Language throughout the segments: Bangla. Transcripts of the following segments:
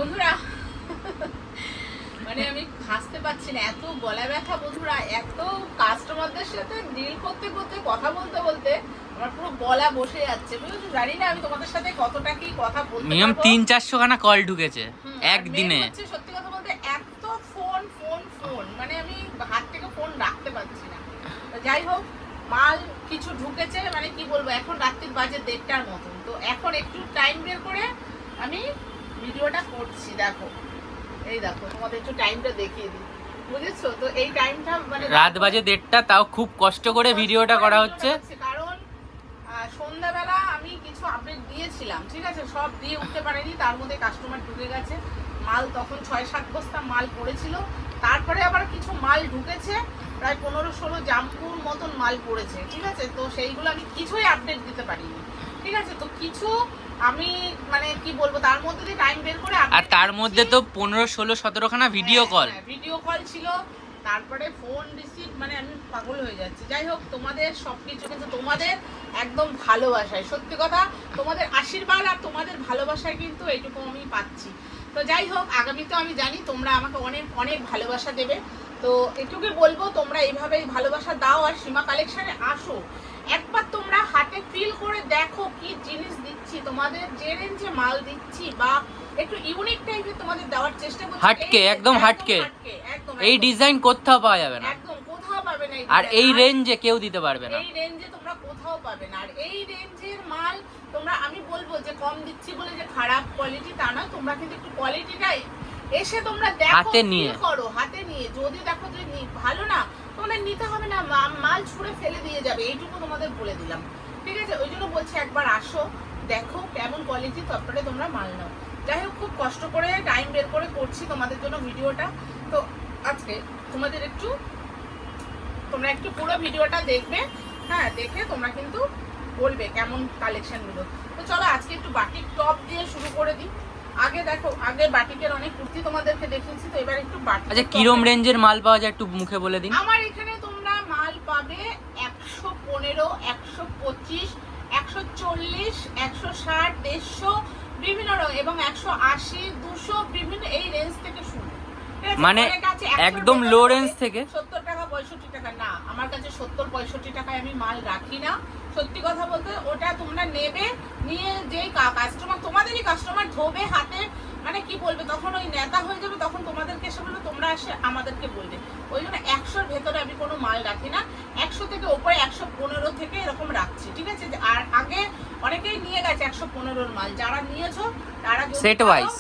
বন্ধুরা মানে আমি হাসতে পারছি না, এত গলা ব্যথা বন্ধুরা, এত কাস্টমারদের সাথে ডিল করতে করতে কথা বলতে বলতে আমার পুরো গলা বসে যাচ্ছে। বুঝছো, জানি না আমি তোমাদের সাথে কতটা কি কথা বলতে পারবো। মিনিমাম 300-400 খানা কল ঢুকেছে একদিনে। সত্যি কথা বলতে এত ফোন ফোন ফোন, মানে আমি হাত থেকে ফোন রাখতে পারছি না। যাই হোক, মাল কিছু ঢুকেছে, মানে কি বলবো, এখন রাত্রির বাজে 1:30টার মতন। তো এখন একটু টাইম বের করে আমি ভিডিওটা করছি। দেখো, এই দেখো, তোমাদের একটু টাইমটা দেখিয়ে দিই, বুঝেছো তো? এই টাইমটা মানে রাত বাজে 1:30টা, তাও খুব কষ্ট করে ভিডিওটা করা হচ্ছে। কারণ সন্ধ্যাবেলা আমি কিছু আপডেট দিয়েছিলাম, ঠিক আছে, সব দিয়ে উঠতে পারিনি। তার মধ্যে কাস্টমার ঢুকে গেছে, মাল তখন 6-7 বস্তা মাল পড়েছিল। তারপরে আবার কিছু মাল ঢুকেছে, প্রায় 15-16 জাম্পুর মতন মাল পড়েছে, ঠিক আছে। তো সেইগুলো আমি কিছুই আপডেট দিতে পারিনি, ঠিক আছে। তো কিছু আমি মানে কি বলবো, তার মধ্যে দিয়ে টাইম বের করে, আর তার মধ্যে তো 15-16-17 খানা ভিডিও কল ছিল। তারপরে ফোন রিসিভ, মানে আমি পাগল হয়ে যাচ্ছি। যাই হোক, তোমাদের সবকিছু কিন্তু তোমাদের একদম ভালোবাসায়, সত্যি কথা, তোমাদের আশীর্বাদ আর তোমাদের ভালোবাসায় কিন্তু এইটুকু আমি পাচ্ছি। তো যাই হোক, আগামীতে আমি জানি তোমরা আমাকে অনেক অনেক ভালোবাসা দেবে। তো এটুকুই বলবো, তোমরা এইভাবেই ভালোবাসা দাও আর সীমা কালেকশনে আসো। একবার তোমরা হাতে ফিল করে দেখো কি জিনিস দিচ্ছি তোমাদের, যে রেঞ্জে মাল দিচ্ছি, বা একটু ইউনিক টাইপের তোমাদের দেওয়ার চেষ্টা করছি। হাটকে, একদম হাটকে, এই ডিজাইন কোথাও পাওয়া যাবে না, একদম কোথাও পাবে না। আর এই রেঞ্জে কেউ দিতে পারবে না। এই রেঞ্জে তোমরা কোথাও পাবে না। আর এই রেঞ্জের মাল তোমরা, আমি বলবো যে কম দিচ্ছি বলে যে খারাপ কোয়ালিটি তা নয়, তোমরা কিন্তু একটু কোয়ালিটিটাই এসে তোমরা দেখো, হাতে নিয়ে করো, হাতে নিয়ে। যদি দেখো যে ভালো না, তোমাদের নিতে হবে না, মাল ছুঁড়ে ফেলে দিয়ে যাবে, এইটুকু তোমাদের বলে দিলাম, ঠিক আছে। ওই জন্য বলছি, একবার আসো, দেখো কেমন কোয়ালিটি, তারপরে তোমরা মাল নাও। যাই হোক, খুব কষ্ট করে টাইম বের করে করছি তোমাদের জন্য ভিডিওটা। তো আজকে তোমাদের তোমরা একটু পুরো ভিডিওটা দেখবে, হ্যাঁ, দেখে তোমরা কিন্তু বলবে কেমন কালেকশনগুলো। তো চলো আজকে একটু বাটিক টপ দিয়ে শুরু করে দিই। আগে দেখো, আগে বাটিকের অনেক কুর্তি তোমাদেরকে দেখিয়েছি, তো এবার একটু বাটিক। আচ্ছা, কিরম রেঞ্জের মাল পাওয়া যায় একটু মুখে বলে দিন। আমার এখানে তোমরা মাল পাবে 115, 125, 140, 160, 150 বিভিন্ন রকম, এবং 180, 200 বিভিন্ন এই রেঞ্জ থেকে শুরু। মানে একদম লো রেঞ্জ থেকে 70 টাকা 65 টাকা না, আমার কাছে 70-65 টাকায় আমি মাল রাখি না। সত্যি কথা বলতে, ওটা তোমরা নেবে, নিয়ে যেই কাস্টমার, তোমাদেরই কাস্টমার ধোবে হাতে, মানে কি বলবে, তখন ওই নেতা হয়ে যাবে, তখন তোমাদেরকে এসে বলবে, তোমরা এসে আমাদেরকে বলবে। ওই জন্য 100-র ভেতরে আমি কোনো মাল রাখি না, 100 থেকে ওপরে 115 থেকে এরকম রাখছি, ঠিক আছে। আর আগে অনেকেই নিয়ে গেছে 115-র মাল, যারা নিয়েছো তারা সেট ওয়াইজ,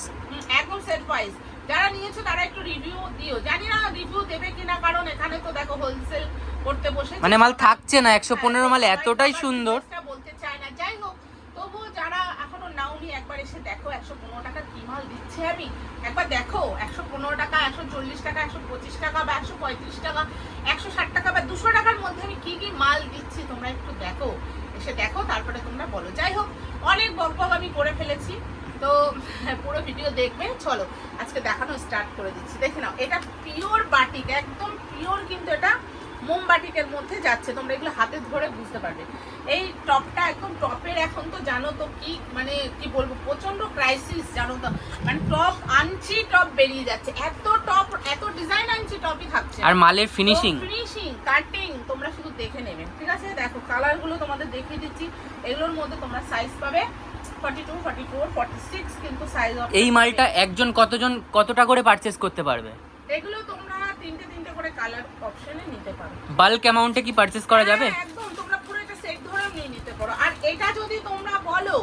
একদম সেট ওয়াইজ যারা নিয়েছো তারা একটু রিভিউ দিও। জানি না রিভিউ দেবে কিনা, কারণ এখানে তো দেখো হোলসেল করতে বসে, মানে মাল থাকছে না। 115 মাল এতটাই সুন্দর বলতে চায় না। যাই হোক, তবুও যারা এখনো নাওনি, একবার এসে দেখো 115 টাকা কি মাল দিচ্ছে আমি। একবার দেখো 115 টাকা, 140 টাকা, 125 টাকা, বা 135 টাকা, 160 টাকা, বা 200 টাকার মধ্যে আমি কি কি মাল দিচ্ছি, তোমরা একটু দেখো, এসে দেখো, তারপরে তোমরা বলো। যাই হোক, অনেক বকবক আমি করে ফেলেছি, তো পুরো ভিডিও দেখবে। চলো আজকে দেখানো স্টার্ট করে দিচ্ছি। দেখে নাও, এটা পিওর বাটিক, একদম পিওর, কিন্তু এটা মোম বাটিকের মধ্যে যাচ্ছে। তোমরা এগুলো হাতে ধরে বুঝতে পারবে। এই টপটা একদম টপের, এখন তো জানো তো কি, মানে কি বলবো, প্রচন্ড ক্রাইসিস, জানো তো, মানে টপ আনছি, টপ বেরিয়ে যাচ্ছে, এত টপ, এত ডিজাইন আনছি, টপই থাকছে। আর মালের ফিনিশিং, কাটিং তোমরা শুধু দেখে নেবে, ঠিক আছে। দেখো কালারগুলো তোমাদের দেখিয়ে দিচ্ছি। এগুলোর মধ্যে তোমরা সাইজ পাবে 42, 44, 46 কিন্তু সাইজ। এই মালটা একজন কতটা করে পারচেজ করতে পারবে? এগুলো তোমরা তিনটে করে কালার অপশনে নিতে পারো। বাল্ক অ্যামাউন্টে কি পারচেজ করা যাবে? একদম, তোমরা পুরো একটা সেট ধরে নিয়ে নিতে পারো। আর এটা যদি তোমরা বলো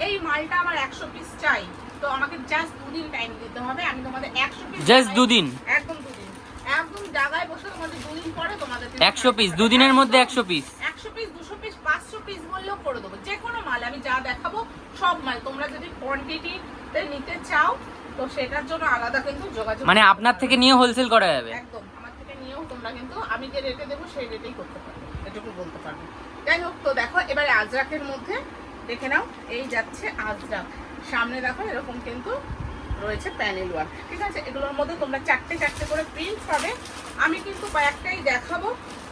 এই মালটা আমার 100 পিস চাই, তো আমাকে জাস্ট 2 দিন টাইম দিতে হবে। আমি তোমাদের 100 পিস, জাস্ট 2 দিন, একদম 2 দিন, একদম জায়গায় বসে তোমাদের 2 দিন পরে তোমাদের 100 পিস, 2 দিনের মধ্যে 100 পিস, 100 পিস, 200 পিস, 500 পিস বললেও করে দেবো। যে কোনো মাল আমি যা দেখাবো সব মাল, তোমরা যদি কোয়ান্টিটিতে নিতে চাও তো সেটার জন্য আলাদা কিন্তু যোগাযোগ, মানে আপনার থেকে নিয়ে হোলসেল করা যাবে। একদম, আমার থেকে নিয়েও তোমরা কিন্তু আমি যে রেটে দেবো সেই রেটেই করতে পারবে, এটুকু বলতে পারবে। যাই হোক, তো দেখো এবারে আজরাকের মধ্যে দেখে নাও, এই যাচ্ছে আজরাক। সামনে দেখো এরকম কিন্তু রয়েছে প্যানেল ওয়ার্ক, ঠিক আছে। এগুলোর মধ্যে তোমরা 4টে করে প্রিন্ট পাবে। আমি কিন্তু কয়েকটাই দেখাবো,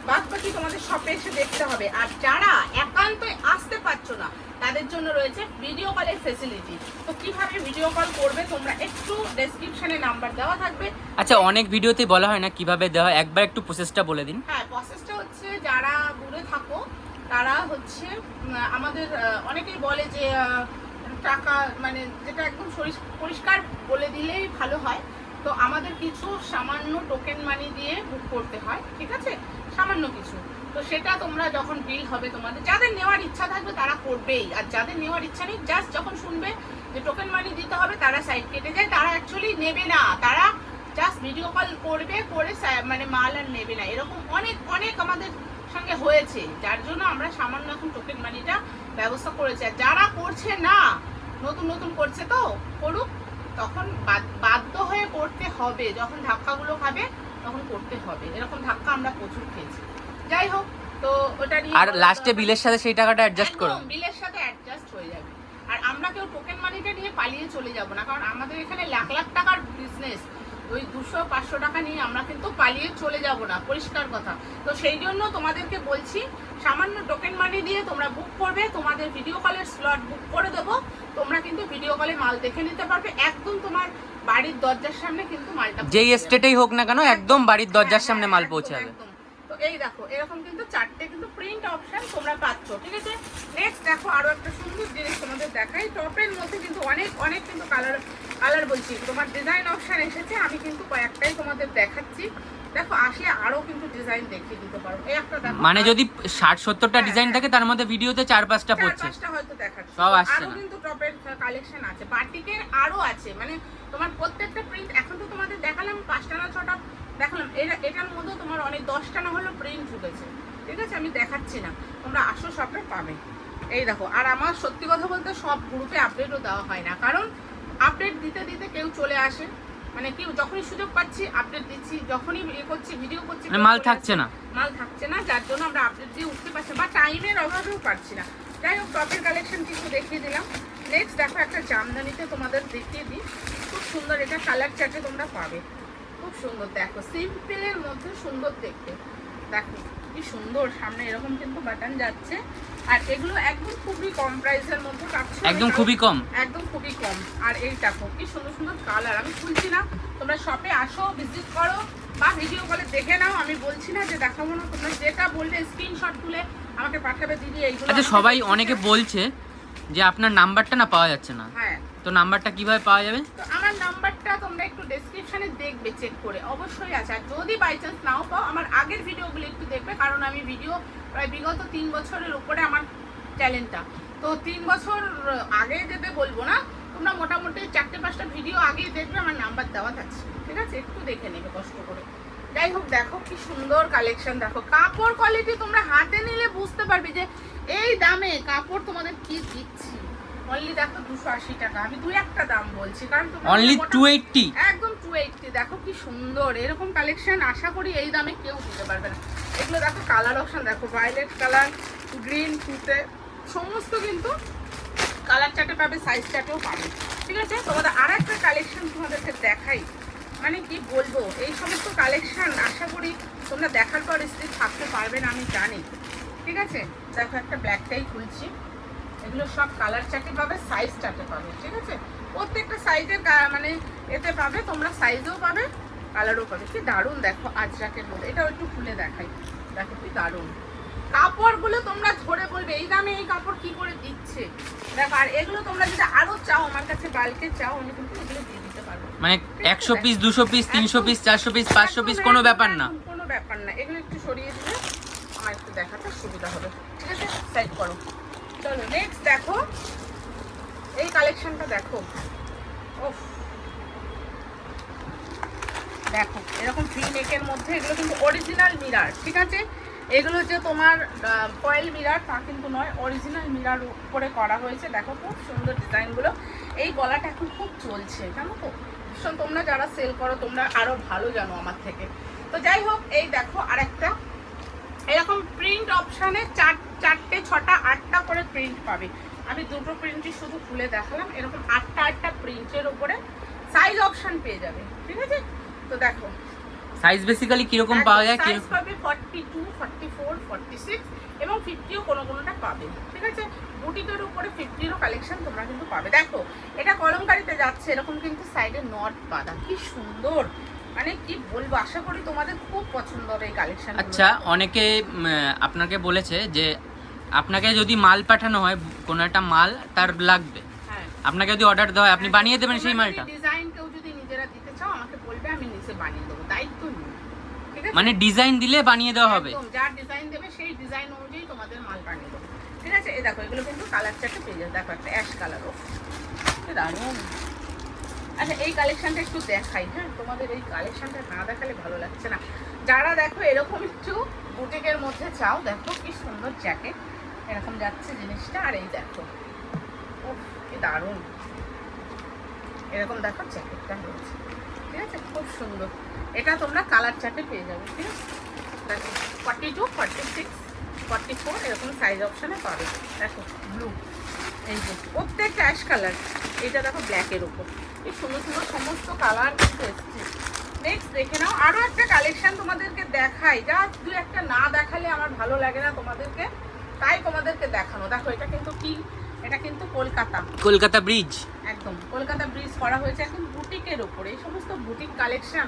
বাদ বাকি তোমাদের শপে এসে দেখতে হবে। আর যারা একান্তই আসতে পারছো না, তাদের জন্য রয়েছে ভিডিও কলের ফেসিলিটি। তো কিভাবে ভিডিও কল করবে তোমরা, একটু ডেসক্রিপশনে নাম্বার দেওয়া থাকবে। আচ্ছা, অনেক ভিডিওতে বলা হয় না কিভাবে দেওয়া হয়, একবার একটু প্রসেসটা বলে দিন। হ্যাঁ, প্রসেসটা হচ্ছে যারা দূরে থাকো তারা হচ্ছে আমাদের অনেকেই বলে যে টাকা মানে যেটা একদম পরিষ্কার বলে দিলেই ভালো হয়। তো আমাদের কিছু সামান্য টোকেন মানি দিয়ে বুক করতে হয়, ঠিক আছে, সামান্য কিছু। তো সেটা তোমরা যখন বিল হবে তোমাদের, যাদের নেওয়ার ইচ্ছা থাকবে তারা করবেই, আর যাদের নেওয়ার ইচ্ছা নেই জাস্ট যখন শুনবে যে টোকেন মানি দিতে হবে তারা সাইড কেটে যায়, তারা অ্যাকচুয়ালি নেবে না, তারা জাস্ট ভিডিও কল করবে, করে মানে মাল আর নেবে না। এরকম অনেক অনেক আমাদের সঙ্গে হয়েছে, যার জন্য আমরা সামান্য এখন টোকেন মানিটা ব্যবস্থা করেছি। আর যারা করছে না, নতুন নতুন করছে তো করুক, তখন বাধ্য হয়ে করতে হবে, যখন ধাক্কাগুলো খাবে তখন করতে হবে। এরকম ধাক্কা আমরা প্রচুর খেয়েছি। যাই হোক, তো ওটা নিয়ে আর লাস্টে বিলের সাথে সেই টাকাটা অ্যাডজাস্ট করো, বিলের সাথে অ্যাডজাস্ট হয়ে যাবে। আর আমরা কেউ টোকেন মানিটা নিয়ে পালিয়ে চলে যাব না, কারণ আমাদের এখানে লাখ লাখ টাকার বিজনেস। ওই 200-500 টাকা নিয়ে আমরা কিন্তু পালিয়ে চলে যাব না, পরিষ্কার কথা। তো সেই জন্য তোমাদেরকে বলছি, সামান্য টোকেন মানি দিয়ে তোমরা বুক করবে, তোমাদের ভিডিও কলের স্লট বুক করে দেবো, তোমরা কিন্তু ভিডিও কলে মাল দেখে নিতে পারবে, একদম তোমার বাড়ির দরজার সামনে কিন্তু মালটা, যেই স্টেটেই হোক না কেন, একদম বাড়ির দরজার সামনে মাল পৌঁছে যাবে। তো এই দেখো এরকম কিন্তু 4টে কিন্তু প্রিন্ট অপশন তোমরা পাচ্ছ, ঠিক আছে। নেক্সট দেখো আরো একটা সুন্দর জিনিস তোমাদের দেখাই। টপের মধ্যে কিন্তু অনেক অনেক কিন্তু কালার বলছি তোমার ডিজাইন অপশন এসেছে, আমি কিন্তু কয়েকটাই তোমাদের দেখাচ্ছি। দেখো আসলে আরো কিন্তু ডিজাইন দেখিয়ে দিতে পারো। এই একটা দেখো, মানে যদি 60-70টা ডিজাইন থাকে তার মধ্যে ভিডিওতে 4-5টা পড়ছে, 4-5টা হয়তো দেখাচ্ছি, সব আসছে আরো না। কিন্তু টপের কালেকশন আছে, বাটিকের আরো আছে। মানে তোমার প্রত্যেকটা প্রিন্ট এখন তো তোমাদের দেখালাম 5টা না 6টা দেখালাম, এটার মধ্যে তোমার অনেক 10টা না হলো প্রিন্ট ঢুকেছে, ঠিক আছে, আমি দেখাচ্ছি না, তোমরা আসো সবটা পাবে। এই দেখো, আর আমার সত্যি কথা বলতে সব গ্রুপে আপডেটও দেওয়া হয় না, কারণ আপডেট দিতে দিতে কেউ চলে আসে, মানে কেউ যখনই সুযোগ পাচ্ছি আপডেট দিচ্ছি, যখনই করছি ভিডিও করছি মাল থাকছে না, যার জন্য আমরা আপডেট দিয়ে উঠতে পারছি বা টাইমের অভাবেও পারছি না। যাই হোক, টপের কালেকশন কিছু দেখিয়ে দিলাম। নেক্সট দেখো একটা জামদানিতে তোমাদের দেখিয়ে দিই, খুব সুন্দর, এটা কালার চার্টে তোমরা পাবে, খুব সুন্দর। দেখো সিম্পলের মধ্যে সুন্দর দেখতে, দেখো কি সুন্দর, সামনে এরকম কিন্তু বাটন যাচ্ছে, আর এগুলো একদম খুবই কম প্রাইসের মধ্যে পাচ্ছ, একদম খুবই কম, একদম খুবই কম। আর এই দেখো কি সুন্দর সুন্দর কালার, আমি খুলছি না, তোমরা শপে আসো, ভিজিট করো বা ভিডিও কলে দেখে নাও, আমি বলছি না যে দেখাবো না, তোমরা যেটা বললে স্ক্রিনশট তুলে আমাকে পাঠাবে, দিদি এইগুলো। আচ্ছা, সবাই অনেকে বলছে যে আপনার নাম্বারটা না পাওয়া যাচ্ছে না, হ্যাঁ, তো নাম্বারটা কিভাবে পাওয়া যাবে? তো আমার নাম্বারটা তোমরা একটু ডেসক্রিপশনে দেখবে, চেক করে, অবশ্যই আছে। আর যদি বাই চান্স নাও পাও, আমার আগের ভিডিওগুলো একটু দেখবে, কারণ আমি ভিডিও প্রায় বিগত 3 বছরের উপরে আমার চ্যানেলটা, তো 3 বছর আগে যেতে বলবো না, তোমরা মোটামুটি 4-5টা ভিডিও আগেই দেখবে, আমার নাম্বার দেওয়া থাকছে, ঠিক আছে, একটু দেখে নেবে কষ্ট করে। যাই হোক, দেখো কি সুন্দর কালেকশন, দেখো কাপড় কোয়ালিটি তোমরা হাতে নিলে বুঝতে পারবে যে এই দামে কাপড় তোমাদের কি দিচ্ছি। অনলি দেখো 280 টাকা, আমি 2-1টা দাম বলছি, কারণ অনলি 280, একদম 280। দেখো কি সুন্দর এরকম কালেকশন, আশা করি এই দামে কেউ দিতে পারবে না। এগুলো দেখো কালার অপশন, দেখো ভায়োলেট কালার, গ্রিন, তুতে, সমস্ত কিন্তু কালার চার্টে পাবে, সাইজ চার্টেও পাবে, ঠিক আছে। তোমাদের আর একটা কালেকশন তোমাদেরকে দেখাই, মানে কি বলবো, এই সমস্ত কালেকশন আশা করি তোমরা দেখার পর স্থির থাকতে পারবে না, আমি জানি, ঠিক আছে। দেখো একটা ব্ল্যাকটাই খুলছি, এগুলো সব কালার চার্টে পাবে, সাইজ চার্টে পাবে, ঠিক আছে, প্রত্যেকটা সাইজের মানে এতে পাবে, তোমরা সাইজও পাবে, কালারও পাবে। কি দারুণ দেখো আজরাকের মধ্যে, এটাও একটু খুলে দেখাই, দেখো কি দারুণ কাপড়গুলো, তোমরা ধরে বলবে এই দামে এই কাপড় কি করে দিচ্ছে। দেখো, আর এগুলো তোমরা যদি আরো চাও আমার কাছে বাল্কে চাও, আমি কিন্তু এগুলো দিয়ে দিতে পারবো, মানে 100 piece, 200 piece, 300 piece, 400 piece, 500 piece, কোনো ব্যাপার না, কোনো ব্যাপার না। এগুলো একটু সরিয়ে দিলে আমার একটু দেখাতে সুবিধা হবে, ঠিক আছে, সাইড করো। চলো নেক্সট দেখো, এই কালেকশনটা দেখো, ওফ, দেখো এরকম ফ্রি নেকের মধ্যে, এগুলো কিন্তু অরিজিনাল মিরার, ঠিক আছে, এগুলো যে তোমার ফয়েল মিরার তা কিন্তু নয়, অরিজিনাল মিরার উপরে করা হয়েছে। দেখো খুব সুন্দর ডিজাইনগুলো, এই গলাটা এখন খুব চলছে, জানো তো, ভীষণ, তোমরা যারা সেল করো তোমরা আরো ভালো জানো আমার থেকে। তো যাই হোক, এই দেখো আরেকটা এরকম প্রিন্ট অপশানে 4টে 6টা 8টা করে প্রিন্ট পাবে, আমি দুটো প্রিন্টই শুধু খুলে দেখালাম, এরকম 8টা প্রিন্টের উপরে সাইজ অপশন পেয়ে যাবে, ঠিক আছে। তো দেখো সাইজ বেসিক্যালি কিরকম পাওয়া যায়, সাইজ পাবে 42, 44, 46, এবং 50ও কোনোটা পাবে, ঠিক আছে। বুটিকের উপরে 50রও কালেকশন তোমরা কিন্তু পাবে। দেখো এটা কলমকারিতে যাচ্ছে, এরকম কিন্তু সাইডে নট বাঁধা, কি সুন্দর, মানে কি বলবো, আশা করি তোমাদের খুব পছন্দ হবে এই কালেকশন। আচ্ছা, অনেকে আপনাকে বলেছে যে আপনাকে যদি মাল পাঠানো হয়, কোনো একটা মাল তার লাগবে, হ্যাঁ, আপনাকে যদি অর্ডার দেওয়া হয় আপনি বানিয়ে দেবেন সেই মালটা? ডিজাইন কেউ যদি নিজেরা দিতে চাও আমাকে বলবে, আমি নিচে বানিয়ে দেবো, দায়িত্ব নিই, ঠিক আছে। মানে ডিজাইন দিলে বানিয়ে দেওয়া হবে? একদম, যার ডিজাইন দেবে সেই ডিজাইন অনুযায়ী তোমাদের মাল বানিয়ে দেবো, ঠিক আছে। এই দেখো এগুলো কিন্তু কালার চার্টে পেয়ে যাবে, দেখো একটা অ্যাশ কালারও দারুণ। আচ্ছা এই কালেকশনটা একটু দেখাই, হ্যাঁ, তোমাদের এই কালেকশনটা না দেখালে ভালো লাগছে না। যারা দেখো এরকম একটু বুটিকের মধ্যে চাও, দেখো কি সুন্দর জ্যাকেট, এরকম যাচ্ছে জিনিসটা। আর এই দেখো, উফ কি দারুণ, এরকম দেখো জ্যাকেটটা রয়েছে, ঠিক আছে, খুব সুন্দর। এটা তোমরা কালার চার্টে পেয়ে যাবে, ঠিক আছে। দেখো 42, 46, 44 এরকম সাইজ অপশানে পাবে। দেখো ব্লু, এই যে প্রত্যেকটা অ্যাশ কালার, এটা দেখো ব্ল্যাকের উপর, এই সুন্দর সুন্দর সমস্ত কালার কিন্তু এসছে। নেক্সট দেখে নাও, আরও একটা কালেকশন তোমাদেরকে দেখাই, যা দু একটা না দেখালে আমার ভালো লাগে না তোমাদেরকে, তাই তোমাদেরকে দেখানো। দেখো এটা কিন্তু কি, এটা কিন্তু কলকাতা ব্রিজ, একদম কলকাতা ব্রিজ করা হয়েছে একদম বুটিকের উপরে। এই সমস্ত বুটিক কালেকশন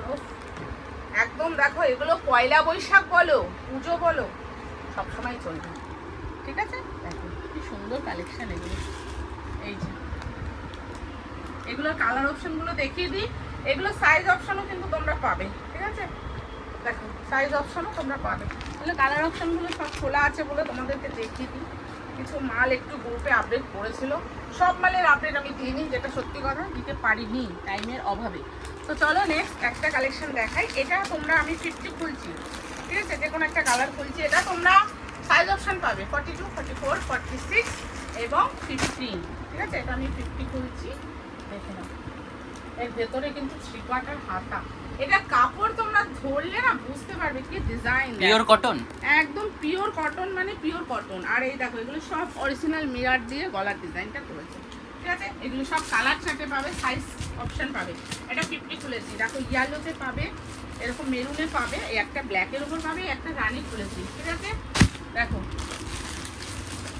একদম দেখো, এগুলো পয়লা বৈশাখ বলো, পুজো বলো, সবসময় চলবে, ঠিক আছে। দেখো কি সুন্দর কালেকশন এগুলো, এই যে এগুলোর কালার অপশনগুলো দেখিয়ে দিই, এগুলো সাইজ অপশনও কিন্তু তোমরা পাবে, ঠিক আছে। দেখো সাইজ অপশনও তোমরা পাবে, তাহলে কালার অপশনগুলো সব খোলা আছে বলে তোমাদেরকে দেখিয়ে দিই। কিছু মাল একটু গ্রুপে আপডেট করেছিল, সব মালের আপডেট আমি দিইনি, যেটা সত্যি কথা দিতে পারিনি টাইমের অভাবে। তো চলো নেক্সট একটা কালেকশন দেখাই। এটা তোমরা, আমি 50 খুলছি, ঠিক আছে, যে কোনো একটা কালার খুলছি। এটা তোমরা সাইজ অপশন পাবে 42, 44, 46 এবং 15, ঠিক আছে। এটা আমি 50 খুলছি, দেখে নাও। এর ভেতরে কিন্তু 3/4 হাতা, এটা কাপড় তোমরা ধরলে না বুঝতে পারবে কি ডিজাইন, পিওর কটন, একদম পিওর কটন, মানে পিওর কটন। আর এই দেখো এগুলো সব অরিজিনাল মিরর দিয়ে গলার ডিজাইনটা করেছে, ঠিক আছে। এগুলো সব কালার চার্টে পাবে, সাইজ অপশন পাবে। এটা 50 খুলেছি, দেখো ইয়েলোতে পাবে, এরকম মেরুনে পাবে, এই একটা ব্ল্যাকের উপর পাবে, একটা রানি খুলেছি, ঠিক আছে। দেখো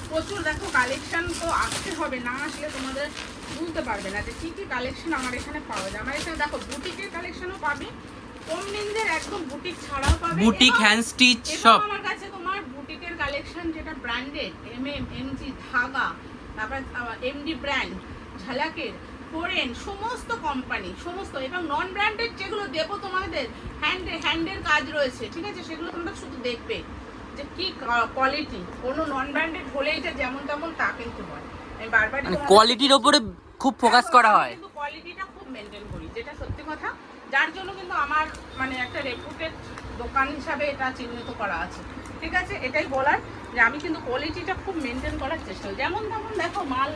প্রচুর, দেখো কালেকশন তো আসতে হবে, না আসলে তোমাদের বুঝতে পারবে না যে কি কি কালেকশন আমার এখানে পাওয়া যায়। আমার এখানে দেখো বুটিকের কালেকশনও পাবে, কম রেঞ্জের একদম বুটিক ছাড়াও পাবে, বুটিক হ্যান্ড স্টিচ সব। আমার কাছে তোমার বুটিকের কালেকশন যেটা ব্র্যান্ডেড, এমজি ধাগা, তারপর এমডি ব্র্যান্ড, ঝালাকের, ফোরেন, সমস্ত কোম্পানি, সমস্ত, এবং নন ব্র্যান্ডেড যেগুলো দেবো তোমাদের হ্যান্ডের কাজ রয়েছে, ঠিক আছে, সেগুলো তোমরা শুধু দেখবে যে কি কোয়ালিটি। কোনো নন ব্র্যান্ডেড হলেই যে যেমন তেমন তা কিন্তু হয়, আমি বারবার কোয়ালিটির উপরে খুব ফোকাস করা হয়, কিন্তু কোয়ালিটিটা খুব মেনটেন করি, যেটা সত্যি কথা, যার জন্য কিন্তু আমার মানে একটা রেপুটেড দোকান হিসাবে এটা চিহ্নিত করা আছে, ঠিক আছে। এটাই বলার যে আমি কিন্তু কোয়ালিটিটা খুব মেনটেন করার চেষ্টা করি। যেমন তেমন দেখো মাল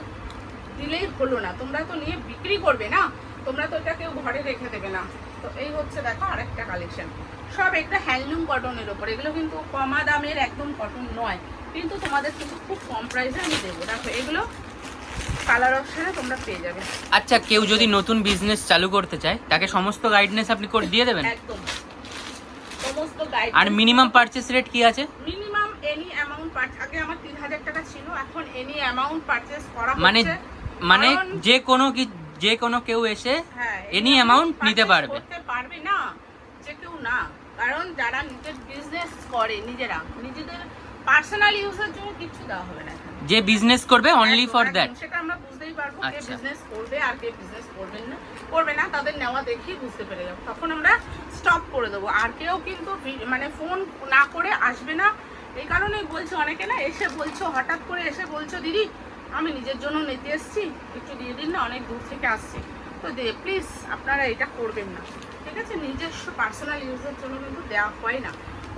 দিলেই হলো না, তোমরা তো নিয়ে বিক্রি করবে না, তোমরা তো এটা কেউ ঘরে রেখে দেবে না। তো এই হচ্ছে দেখো আরেকটা কালেকশন, সব একটা হ্যান্ডলুম কটনের ওপর, এগুলো কিন্তু কমা দামের একদম কটন নয়, কিন্তু তোমাদের কিন্তু খুব কম প্রাইসে আমি দেবো। দেখো এগুলো কালার অপশনে তোমরা পেয়ে যাবে। আচ্ছা, কেউ যদি নতুন বিজনেস চালু করতে চায় তাকে সমস্ত গাইডনেস আপনি করে দিয়ে দেবেন? একদম সমস্ত গাইড। আর মিনিমাম পারচেস রেট কি আছে? মিনিমাম এনি অ্যামাউন্ট আগে আমার 3000 টাকা ছিল, এখন এনি অ্যামাউন্ট পারচেজ করা মানে হচ্ছে, মানে যে কোনো কেউ এসে এনি অ্যামাউন্ট নিতে পারবে? করতে পারবে না যে কেউ না, কারণ যারা নিজের বিজনেস করে, নিজেদের পার্সোনাল ইউজের জন্য কিছু দেওয়া হবে না। যে বিজনেস করবে অনলি ফর দ্যাট, সেটা আমরা বুঝতেই পারবো কে আচ্ছা। বিজনেস করবে আর কে বিজনেস করবে না, তাদের নেওয়া দেখেই বুঝতে পেরে যাবো, তখন আমরা স্টপ করে দেবো। আর কেউ কিন্তু মানে ফোন না করে আসবে না, এই কারণেই বলছো, অনেকে না এসে বলছো, হঠাৎ করে এসে বলছো দিদি আমি নিজের জন্য নিতে এসেছি, একটু দিয়ে দিন না, অনেক দূর থেকে আসছি। তো প্লিজ আপনারা এটা করবেন না, ঠিক আছে। নিজস্ব পার্সোনাল ইউজের জন্য কিন্তু দেওয়া হয় না,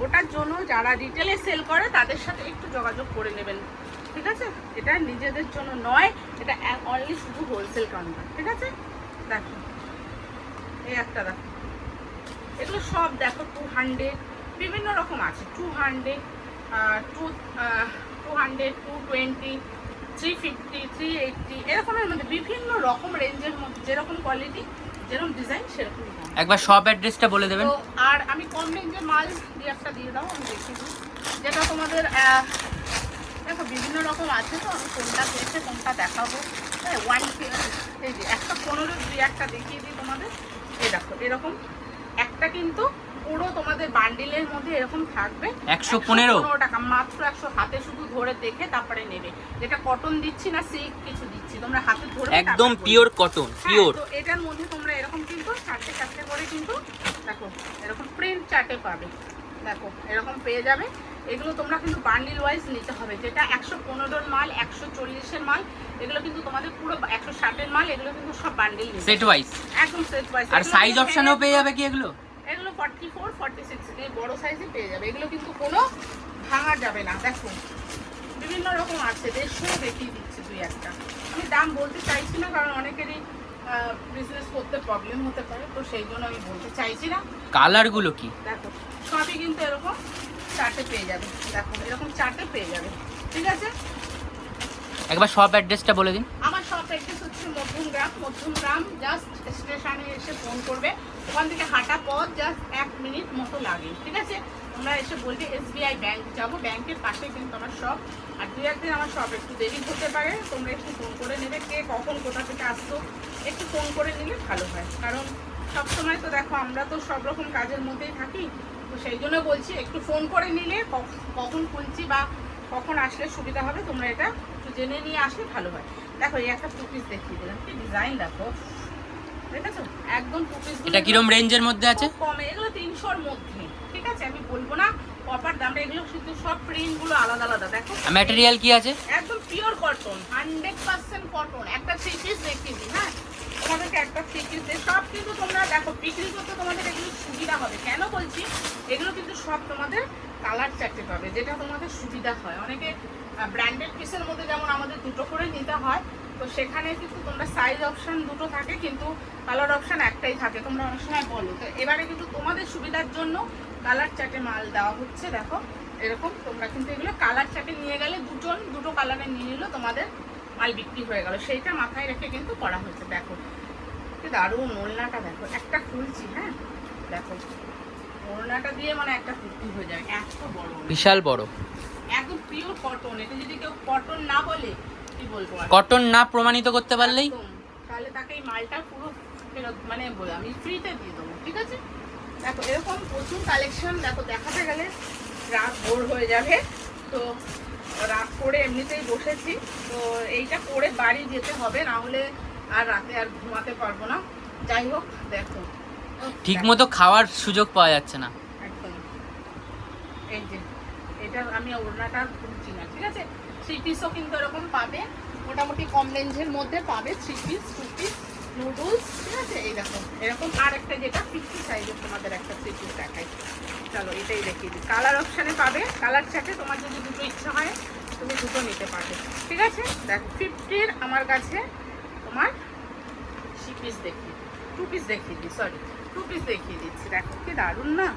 ওটার জন্য যারা রিটেলে সেল করে তাদের সাথে একটু যোগাযোগ করে নেবেন, ঠিক আছে। এটা নিজেদের জন্য নয়, এটা অনলি শুধু হোলসেল কাউন্টার, ঠিক আছে। দেখো এই একটা দেখো, এগুলো সব দেখো 200 বিভিন্ন রকম আছে, 200, 220, 350, 380 এরকমের মধ্যে বিভিন্ন রকম রেঞ্জের মধ্যে, যেরকম কোয়ালিটি যেরকম ডিজাইন সেরকম দাম। একবার শপ অ্যাড্রেসটা বলে দেবেন। তো আর আমি কম রেঞ্জের মাল দিয়ে একটা দিয়ে দাও, আমি দেখিয়ে দিই, যেটা তোমাদের দেখো বিভিন্ন রকম আছে, তো আমি কোনটা পেয়েছে কোনটা দেখাবো। হ্যাঁ, এই যে 115 দুই একটা দেখিয়ে দিই তোমাদের। এই দেখো এরকম একটা কিন্তু পুরো তোমাদের বান্ডিলের মধ্যে এরকম থাকবে 115 টাকা মাত্র। 100 হাতে শুধু ধরে দেখে তারপরে নেবে। যেটা কটন দিচ্ছি না সিল্ক কিছু দিচ্ছি, তোমরা হাতে ধরে একদম পিওর কটন, পিওর। তো এটার মধ্যে তোমরা এরকম কিন্তু চারটে চারটে করে কিন্তু দেখো এরকম প্রিন্ট চারটে পাবে। দেখো এরকম পেয়ে যাবে। এগুলো তোমরা কিন্তু বান্ডিল ওয়াইজ নিতে হবে। যেটা 115 মাল, 140 মাল, এগুলো কিন্তু তোমাদের পুরো 160 মাল, এগুলো কিন্তু সব বান্ডিল সেট ওয়াইজ, একদম সেট ওয়াইজ। আর সাইজ অপশনও পেয়ে যাবে কি এগুলো? এগুলো 44, 46 এই বড় সাইজে পেয়ে যাবে। এগুলো কিন্তু কোনো ভাঙা যাবে না। দেখো বিভিন্ন রকম আছে, দেড়শো দেখিয়ে দিচ্ছি দুই একটা। আমি দাম বলতে চাইছি না, কারণ অনেকেরই বিজনেস করতে প্রবলেম হতে পারে, তো সেই জন্য আমি বলতে চাইছি না। কালারগুলো কি? দেখো সবই কিন্তু এরকম চারটে পেয়ে যাবে। দেখো এরকম চারটে পেয়ে যাবে, ঠিক আছে? একবার শপ অ্যাড্রেসটা বলে দিন। আমার শপ অ্যাড্রেস হচ্ছে মধ্যমগ্রাম। জাস্ট স্টেশনে এসে ফোন করবে, ওখান থেকে হাঁটা পথ জাস্ট 1 মিনিট মতো লাগে, ঠিক আছে? তোমরা এসে বলবে SBI ব্যাংক যাবো, ব্যাংকের পাশে কিন্তু আমার শপ। আর দু একদিন আমার শপ একটু দেরি হতে পারে, তোমরা একটু ফোন করে নেবে। কে কখন কোথা থেকে আসতো একটু ফোন করে নিলে ভালো হয়, কারণ সবসময় তো দেখো আমরা তো সব রকম কাজের মধ্যেই থাকি, তো সেই জন্য বলছি একটু ফোন করে নিলে কখন খুলছি বা কখন আসলে সুবিধা হবে, তোমরা এটা একটু জেনে নিয়ে আসলে ভালো হয়। দেখো এই একটা 2 পিস দেখিয়ে দিলাম, কি ডিজাইন দেখো, দেখেছো? একদম 2 পিস। এটা কিরম রেঞ্জের মধ্যে আছে? কমে, এগুলো 300-র মধ্যে, ঠিক আছে? আমি বলবো না প্রপার দামটা, এগুলো শুধু সব প্রিন্ট গুলো আলাদা আলাদা। দেখো ম্যাটেরিয়াল কি আছে? একদম পিওর কটন, 100% কটন। একটা 3 পিস দেখিয়ে দিই। হ্যাঁ, তোমাদেরকে একটা 3 পিস দিয়ে সব কিন্তু তোমরা দেখো বিক্রি করতে তোমাদের এগুলো সুবিধা হবে। কেন বলছি, এগুলো কিন্তু সব তোমাদের কালার চারটে পাবে, যেটা তোমাদের সুবিধা হয়। অনেকে ব্র্যান্ডেড পিসের মধ্যে যেমন আমাদের দুটো করে নিতে হয়, তো সেখানে কিন্তু তোমরা সাইজ অপশন দুটো থাকে, কিন্তু কালার অপশন একটাই থাকে, তোমরা অনেক সময় বলো। তো এবারে কিন্তু তোমাদের সুবিধার জন্য কালার চার্টে মাল দেওয়া হচ্ছে। দেখো এরকম তোমরা কিন্তু এগুলো কালার চার্টে নিয়ে গেলে দুটো কালারে নিয়ে নিলেও তোমাদের মাল বিক্রি হয়ে গেল, সেইটা মাথায় রেখে কিন্তু করা হয়েছে। দেখো কি দারুণ ওড়নাটা, দেখো একটা খুলছি। হ্যাঁ দেখো ওড়নাটা দিয়ে মানে একটা কুর্তি হয়ে যাবে, এত বড়, বিশাল বড়, একদম পিওর কটন। এটা যদি কেউ কটন না বলে কি বলবো, কটন না প্রমাণিত করতে পারলেই একদম, তাহলে তাকে এই মালটা পুরো ফেরত মানে আমি ফ্রিতে দিয়ে দেবো, ঠিক আছে? দেখো এরকম প্রচুর কালেকশন। দেখো দেখাতে গেলে রাত ভোর হয়ে যাবে, তো রাত করে এমনিতেই বসেছি, তো এইটা করে বাড়ি যেতে হবে, না হলে আর রাতে আর ঘুমাতে পারবো না। যাই হোক দেখো ঠিক মতো খাওয়ার সুযোগ পাওয়া যাচ্ছে না। একদম, এই যে এটা আমি ওড়নাটা খুলছি না, ঠিক আছে? 3 পিসও কিন্তু এরকম পাবে, মোটামুটি কম রেঞ্জের মধ্যে পাবে। 3 পিস 2 পিস নুডলস, ঠিক আছে? এই দেখো এরকম আর একটা যেটা 50 সাইজের তোমাদের একটা 3 পিস দেখাই। চলো এটাই দেখিয়ে দিই। কালার অপশানে পাবে, কালার চার্টে তোমার যদি দুটো ইচ্ছা হয় তুমি দুটো নিতে পারবে, ঠিক আছে? দেখো 50-র আমার কাছে তোমার 3 পিস দেখিয়ে দিই, 2 পিস দেখিয়ে দিই, সরি 2 পিস দেখিয়ে দিচ্ছি। দেখো কি দারুণ না,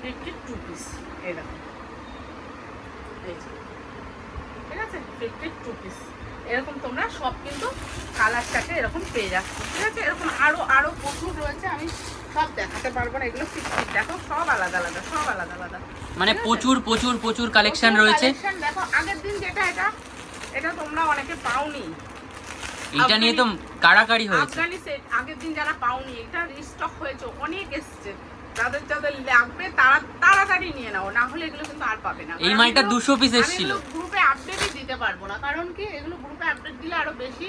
50 2 পিস। এই দেখো এই যে, ঠিক আছে? 50 2 পিস এরকম তোমরা সব কিন্তু কালার চার্টে এরকম পেয়ে যাচ্ছ, ঠিক আছে? এরকম আরো প্রচুর রয়েছে, আমি সব দেখাতে পারবো না। এগুলো 50, দেখো সব আলাদা আলাদা, সব আলাদা আলাদা, মানে ঠিক আছে? প্রচুর প্রচুর প্রচুর কালেকশন প্রচুর রয়েছে। collection। দেখো আগের দিন যেটা এটা তোমরা অনেকে পাওনি, এটা নিয়ে তো কাড়াকাড়ি হয়েছে। আফগানি সেট আগের দিন যারা পাওনি, এটা রিস্টক হয়েছে, অনেক এসছে। যাদের যাদের লাগবে তারা তাড়াতাড়ি নিয়ে নাও, না হলে এগুলো কিন্তু আর পাবে না। এই মালটা 200 পিস এসেছিল। গ্রুপে আপডেটই দিতে পারবো না, কারণ কি এগুলো গ্রুপে আপডেট দিলে আরো বেশি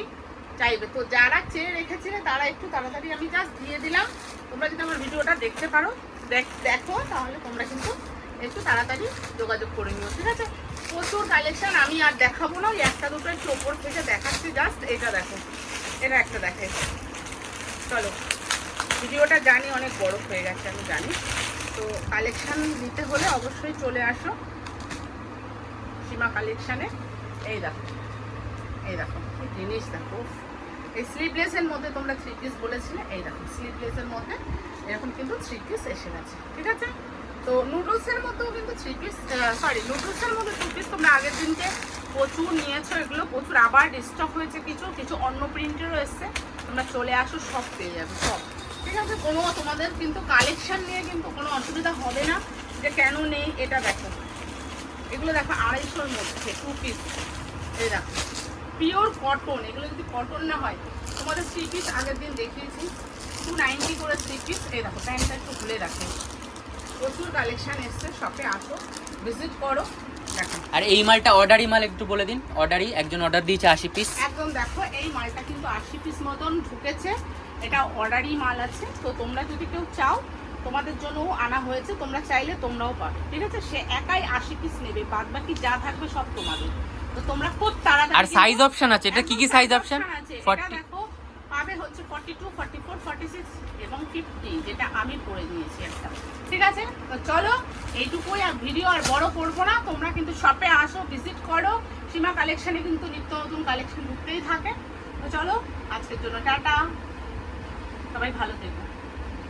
চাইবে। তো যারা চেয়ে রেখেছিলে তারা একটু তাড়াতাড়ি আমি জাস্ট দিয়ে দিলাম। তোমরা যদি আমার ভিডিওটা দেখতে পারো, দেখো, তাহলে তোমরা কিন্তু একটু তাড়াতাড়ি যোগাযোগ করে নিও, ঠিক আছে? প্রচুর কালেকশন, আমি আর দেখাবো না, ওই একটা দুটো একটু ওপর থেকে দেখাচ্ছি জাস্ট। এটা দেখো, এটা একটা দেখে। চলো ভিডিওটা জানি অনেক বড় হয়ে গেছে, আমি জানি, তো কালেকশন নিতে হলে অবশ্যই চলে আসো সীমা কালেকশানে। এই দেখো এই দেখো কি জিনিস, দেখো এই স্লিভলেসের মধ্যে তোমরা 3 পিস বলেছিলে, এই দেখো স্লিভলেসের মধ্যে এরকম কিন্তু 3 পিস এসে গেছে, ঠিক আছে? তো নুডলসের মধ্যেও কিন্তু 3 পিস, সরি নুডলসের মধ্যে 2 পিস তোমরা আগের দিনকে প্রচুর নিয়েছো, এগুলো প্রচুর আবার স্টক হয়েছে, কিছু অন্য প্রিন্টেরও এসছে। তোমরা চলে আসো, সব পেয়ে যাবে সব, ঠিক আছে? কোনো তোমাদের কিন্তু কালেকশন নিয়ে কিন্তু কোনো অসুবিধা হবে না যে কেন নেই। এটা দেখো এগুলো দেখো 250-র মধ্যে 2 পিস। এই দেখো পিওর কটন, এগুলো যদি কটন না হয়, তোমাদের 3 পিস আগের দিন দেখিয়েছি 290 করে 3 পিস। এই দেখো প্যান্টটা একটু খুলে রাখে, প্রচুর কালেকশন এসছে, শপে আসো, ভিজিট করো, দেখো। আর এই মালটা অর্ডারি মাল একটু বলে দিন। অর্ডারি, একজন অর্ডার দিয়েছে 80 পিস। একদম দেখো এই মালটা কিন্তু 80 পিস মতন ঢুকেছে, এটা অর্ডারি মাল আছে। তো তোমরা যদি কেউ চাও, তোমাদের জন্যও আনা হয়েছে, তোমরা চাইলে তোমরাও পাবে, ঠিক আছে। সে একাই 80 পিস নেবে, বাদ বাকি যা থাকবে সব তোমাদের। তো তোমরা খুব তাড়াতাড়ি। আর সাইজ অপশন আছে, এটা কি কি সাইজ অপশন? আছে, এটা 40 দেখো পাবে হচ্ছে 42, 44, 46 এবং 50, যেটা আমি পরে দিয়েছি একটা, ঠিক আছে। তো চলো এইটুকুই, আর ভিডিও আর বড় করবো না, তোমরা কিন্তু শপে আসো, ভিজিট করো। সীমা কালেকশনে কিন্তু নিত্য নতুন কালেকশন ঢুকতেই থাকে। তো চলো আজকের জন্য টাটা, সবাই ভালো থেকো।